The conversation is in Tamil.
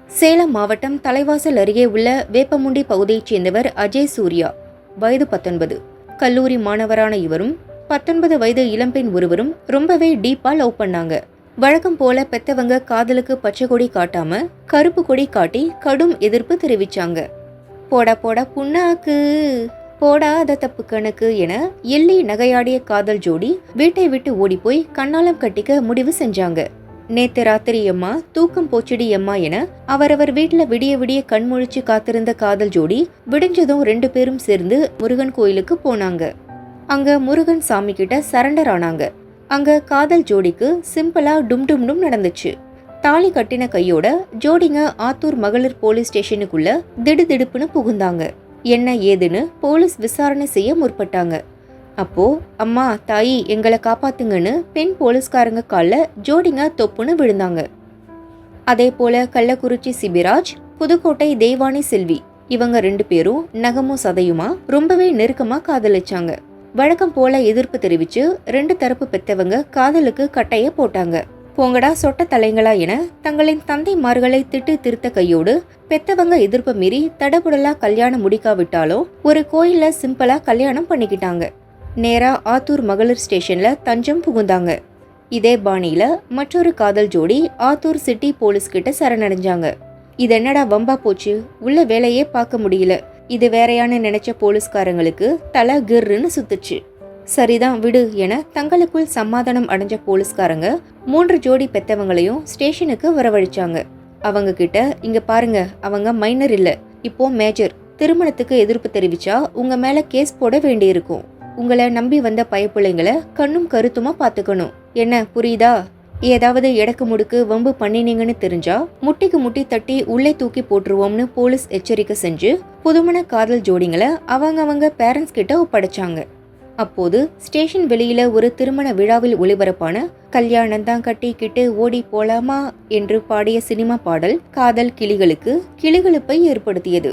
சேலம் மாவட்டம் தலைவாசல் அருகே உள்ள வேப்பமுண்டி பகுதியைச் சேர்ந்தவர் அஜய் சூர்யா, வயது 19. கல்லூரி மாணவரான இவரும் 19 வயது இளம்பெண் ஒருவரும் ரொம்பவே டீப்பா லவ் பண்ணாங்க. வழக்கம் போல பெத்தவங்க காதலுக்கு பச்சை கொடி காட்டாம கருப்பு கொடி காட்டி கடும் எதிர்ப்பு தெரிவிச்சாங்க. போடா போடா புண்ணாக்கு, போடாத தப்பு கணக்கு என எள்ளி நகையாடிய காதல் ஜோடி வீட்டை விட்டு ஓடிப்போய் கண்ணாலம் கட்டிக்க முடிவு செஞ்சாங்க. நேத்து ராத்திரி அம்மா, தூக்கம் போச்சுடி அம்மா என அவரவர் வீட்டுல விடிய விடிய கண்முழிச்சு காத்திருந்த காதல் ஜோடி விடிஞ்சதும் 2 பேரும் சேர்ந்து முருகன் கோயிலுக்கு போனாங்க. அங்க முருகன் சாமி கிட்ட சரண்டர் ஆனாங்க. அங்க காதல் ஜோடிக்கு சிம்பிளா டும் நடந்துச்சு. தாலி கட்டின கையோட ஜோடிங்க ஆத்தூர் மகளிர் போலீஸ் ஸ்டேஷனுக்குள்ள திடுதிடுப்புன்னு புகுந்தாங்க. என்ன ஏதுன்னு போலீஸ் விசாரணை செய்ய முற்பட்டாங்க. அப்போ அம்மா, தாயி, எங்களை காப்பாத்துங்கன்னு பெண் போலீஸ்காரங்க கால்ல ஜோடிங்க தொப்புன்னு விழுந்தாங்க. அதே போல கள்ளக்குறிச்சி சிபிராஜ், புதுக்கோட்டை தெய்வானி செல்வி, இவங்க 2 பேரும் நகமும் சதையுமா ரொம்பவே நெருக்கமா காதலிச்சாங்க. வழக்கம் போல எதிர்ப்பு தெரிவிச்சு 2 தரப்பு பெத்தவங்க காதலுக்கு கட்டைய போட்டாங்க. போங்கடா சொட்ட தலைங்களா என தங்களின் தந்தைமார்களை திட்டு திருத்த கையோடு பெத்தவங்க எதிர்ப்பை மீறி தடபுடலா கல்யாணம் முடிக்காவிட்டாலும் ஒரு கோயில்ல சிம்பிளா கல்யாணம் பண்ணிக்கிட்டாங்க. நேரா ஆத்தூர் மகளிர் ஸ்டேஷன்ல தஞ்சம் புகுந்தாங்க. இதே பாணியில மற்றொரு காதல் ஜோடி ஆத்தூர் சிட்டி போலீஸ் கிட்ட சரணடைஞ்சாங்க. இது என்னடா வம்பா போச்சு, உள்ள வேலையே பார்க்க முடியல, இது வேறையான நினைச்ச போலீஸ்காரங்களுக்கு தலை கிர்ன்னு சுத்துச்சு. சரிதான் விடு என தங்களுக்குள் சமாதானம் அடைஞ்ச போலீஸ்காரங்க 3 ஜோடி பெத்தவங்களையும் ஸ்டேஷனுக்கு வரவழைச்சாங்க. அவங்க கிட்ட, இங்க பாருங்க, அவங்க மைனர் இல்ல, இப்போ மேஜர். திருமணத்துக்கு எதிர்ப்பு தெரிவிச்சா உங்க மேல கேஸ் போட வேண்டியிருக்கும். உங்களை நம்பி வந்த பயப்பிள்ளைங்களை கண்ணும் கருத்துமா பாத்துக்கணும். என்ன புரியுதா? ஏதாவது எடக்கு முடுக்கு வம்பு பண்ணினீங்கன்னு தெரிஞ்சா முட்டிக்கு முட்டி தட்டி உள்ளே தூக்கி போட்டுருவோம்னு போலீஸ் எச்சரிக்கை செஞ்சு புதுமண காதல் ஜோடிங்களை அவங்க பேரண்ட்ஸ் கிட்ட ஒப்படைச்சாங்க. அப்போது ஸ்டேஷன் வெளியில ஒரு திருமண விழாவில் ஒளிபரப்பான கல்யாணம் தான் கட்டிக்கிட்டு ஓடி போலாமா என்று பாடிய சினிமா பாடல் காதல் கிளிகளுக்கு கிளிகளுப்பை ஏற்படுத்தியது.